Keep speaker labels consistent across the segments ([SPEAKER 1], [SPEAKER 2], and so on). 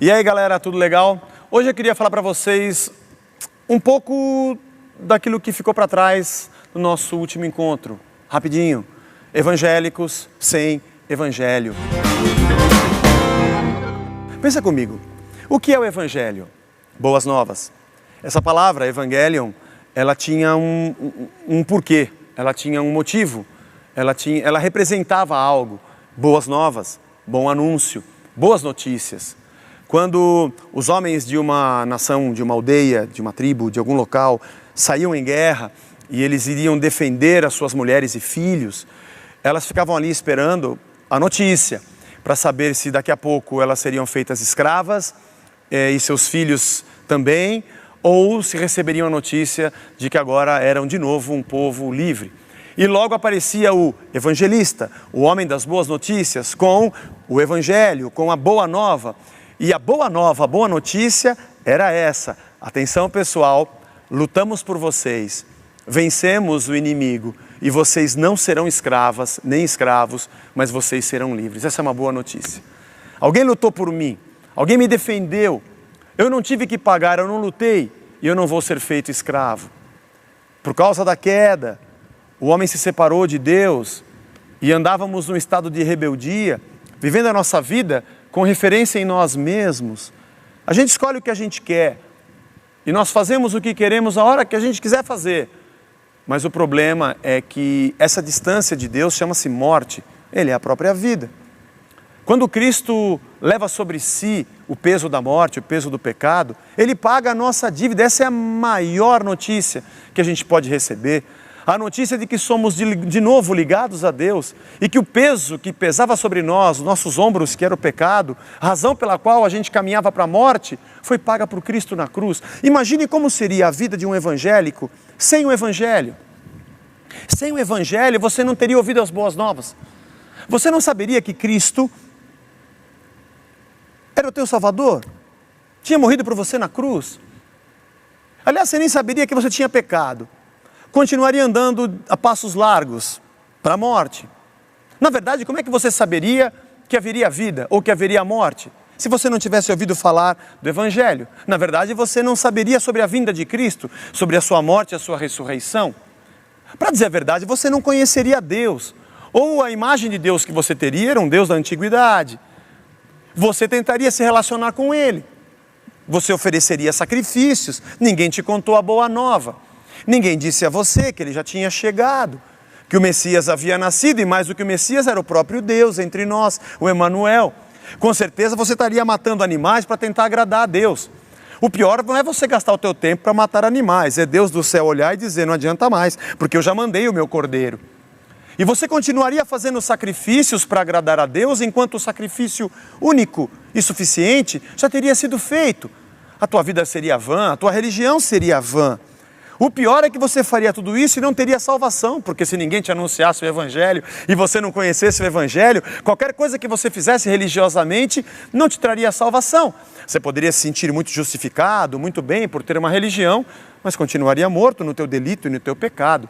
[SPEAKER 1] E aí galera, tudo legal? Hoje eu queria falar para vocês um pouco daquilo que ficou para trás no nosso último encontro. Rapidinho, evangélicos sem evangelho. Pensa comigo, o que é o evangelho? Boas novas. Essa palavra, evangelion, ela tinha um porquê, ela tinha um motivo, ela representava algo. Boas novas, bom anúncio, boas notícias. Quando os homens de uma nação, de uma aldeia, de uma tribo, de algum local, saíam em guerra e eles iriam defender as suas mulheres e filhos, elas ficavam ali esperando a notícia para saber se daqui a pouco elas seriam feitas escravas e seus filhos também, ou se receberiam a notícia de que agora eram de novo um povo livre. E logo aparecia o evangelista, o homem das boas notícias, com o evangelho, com a boa nova. E a boa nova, a boa notícia era essa: atenção pessoal, lutamos por vocês, vencemos o inimigo e vocês não serão escravas nem escravos, mas vocês serão livres. Essa é uma boa notícia. Alguém lutou por mim, alguém me defendeu, eu não tive que pagar, eu não lutei e eu não vou ser feito escravo. Por causa da queda, o homem se separou de Deus e andávamos num estado de rebeldia, vivendo a nossa vida com referência em nós mesmos. A gente escolhe o que a gente quer e nós fazemos o que queremos a hora que a gente quiser fazer. Mas o problema é que essa distância de Deus chama-se morte. Ele é a própria vida. Quando Cristo leva sobre si o peso da morte, o peso do pecado, Ele paga a nossa dívida. Essa é a maior notícia que a gente pode receber. A notícia de que somos de novo ligados a Deus e que o peso que pesava sobre nós, nossos ombros, que era o pecado, a razão pela qual a gente caminhava para a morte, foi paga por Cristo na cruz. Imagine como seria a vida de um evangélico sem o evangelho. Sem o evangelho você não teria ouvido as boas novas. Você não saberia que Cristo era o teu Salvador, tinha morrido por você na cruz. Aliás, você nem saberia que você tinha pecado. Continuaria andando a passos largos para a morte. Na verdade, como é que você saberia que haveria vida ou que haveria a morte, se você não tivesse ouvido falar do evangelho? Na verdade, você não saberia sobre a vinda de Cristo, sobre a sua morte e a sua ressurreição. Para dizer a verdade, você não conheceria Deus, ou a imagem de Deus que você teria era um Deus da antiguidade. Você tentaria se relacionar com Ele. Você ofereceria sacrifícios, ninguém te contou a boa nova. Ninguém disse a você que Ele já tinha chegado, que o Messias havia nascido, e mais do que o Messias era o próprio Deus entre nós, o Emanuel. Com certeza você estaria matando animais para tentar agradar a Deus. O pior não é você gastar o teu tempo para matar animais, é Deus do céu olhar e dizer: não adianta mais, porque eu já mandei o meu cordeiro. E você continuaria fazendo sacrifícios para agradar a Deus, enquanto o sacrifício único e suficiente já teria sido feito. A tua vida seria vã, a tua religião seria vã. O pior é que você faria tudo isso e não teria salvação, porque se ninguém te anunciasse o evangelho e você não conhecesse o evangelho, qualquer coisa que você fizesse religiosamente não te traria salvação. Você poderia se sentir muito justificado, muito bem por ter uma religião, mas continuaria morto no teu delito e no teu pecado.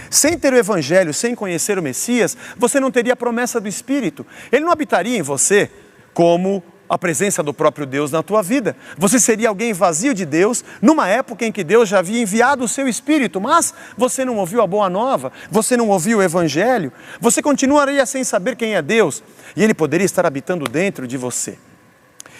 [SPEAKER 1] Sem ter o evangelho, sem conhecer o Messias, você não teria a promessa do Espírito. Ele não habitaria em você como a presença do próprio Deus na tua vida. Você seria alguém vazio de Deus, numa época em que Deus já havia enviado o seu Espírito, mas você não ouviu a boa nova, você não ouviu o evangelho, você continuaria sem saber quem é Deus, e Ele poderia estar habitando dentro de você.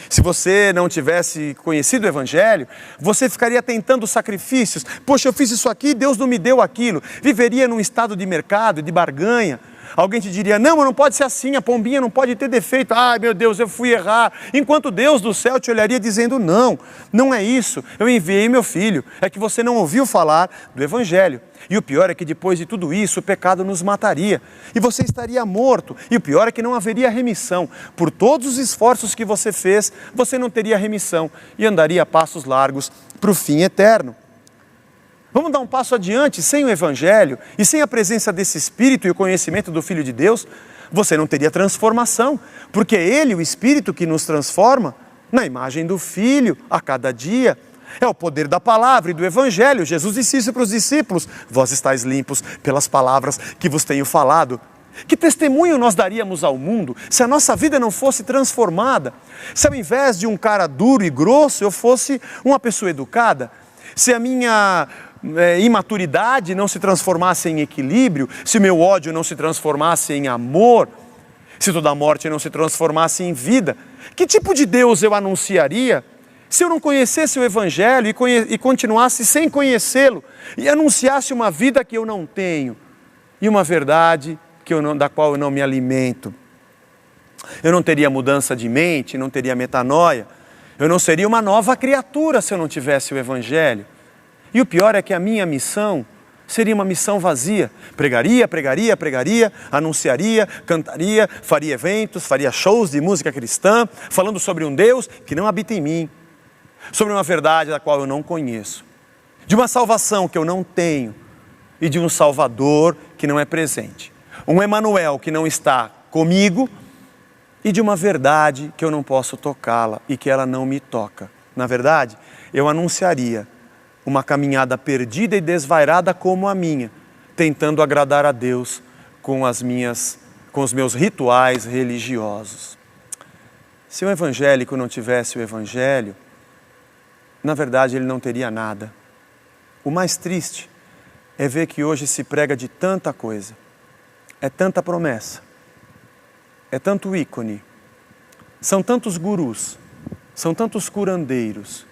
[SPEAKER 1] Se você não tivesse conhecido o evangelho, você ficaria tentando sacrifícios. Poxa, eu fiz isso aqui, Deus não me deu aquilo. Viveria num estado de mercado, de barganha. Alguém te diria: não, mas não pode ser assim, a pombinha não pode ter defeito. Ai meu Deus, eu fui errar. Enquanto Deus do céu te olharia dizendo: não, não é isso, eu enviei meu filho. É que você não ouviu falar do evangelho. E o pior é que depois de tudo isso, o pecado nos mataria. E você estaria morto. E o pior é que não haveria remissão. Por todos os esforços que você fez, você não teria remissão. E andaria a passos largos para o fim eterno. Vamos dar um passo adiante. Sem o evangelho e sem a presença desse Espírito e o conhecimento do Filho de Deus, você não teria transformação. Porque é Ele, o Espírito, que nos transforma na imagem do Filho a cada dia. É o poder da palavra e do evangelho. Jesus disse isso para os discípulos: vós estáis limpos pelas palavras que vos tenho falado. Que testemunho nós daríamos ao mundo se a nossa vida não fosse transformada? Se ao invés de um cara duro e grosso, eu fosse uma pessoa educada? Se a minha imaturidade não se transformasse em equilíbrio? Se o meu ódio não se transformasse em amor? Se toda morte não se transformasse em vida? Que tipo de Deus eu anunciaria se eu não conhecesse o Evangelho e continuasse sem conhecê-lo? E anunciasse uma vida que eu não tenho e uma verdade da qual eu não me alimento? Eu não teria mudança de mente, não teria metanoia. Eu não seria uma nova criatura se eu não tivesse o Evangelho. E o pior é que a minha missão seria uma missão vazia. Pregaria, anunciaria, cantaria, faria eventos, faria shows de música cristã, falando sobre um Deus que não habita em mim, sobre uma verdade da qual eu não conheço, de uma salvação que eu não tenho e de um Salvador que não é presente. Um Emanuel que não está comigo e de uma verdade que eu não posso tocá-la e que ela não me toca. Na verdade, eu anunciaria uma caminhada perdida e desvairada como a minha, tentando agradar a Deus com os meus rituais religiosos. Se um evangélico não tivesse o Evangelho, na verdade ele não teria nada. O mais triste é ver que hoje se prega de tanta coisa, é tanta promessa, é tanto ícone, são tantos gurus, são tantos curandeiros,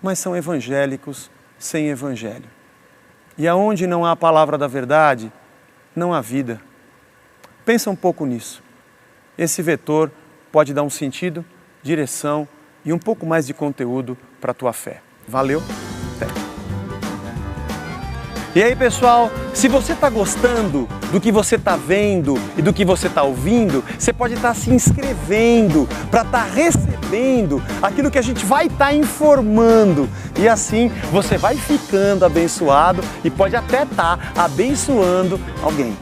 [SPEAKER 1] mas são evangélicos sem Evangelho. E aonde não há a palavra da verdade, não há vida. Pensa um pouco nisso. Esse vetor pode dar um sentido, direção e um pouco mais de conteúdo para a tua fé. Valeu? Até. E aí, pessoal, se você está gostando do que você está vendo e do que você está ouvindo, você pode estar se inscrevendo para estar recebendo aquilo que a gente vai estar informando. E assim você vai ficando abençoado e pode até estar abençoando alguém.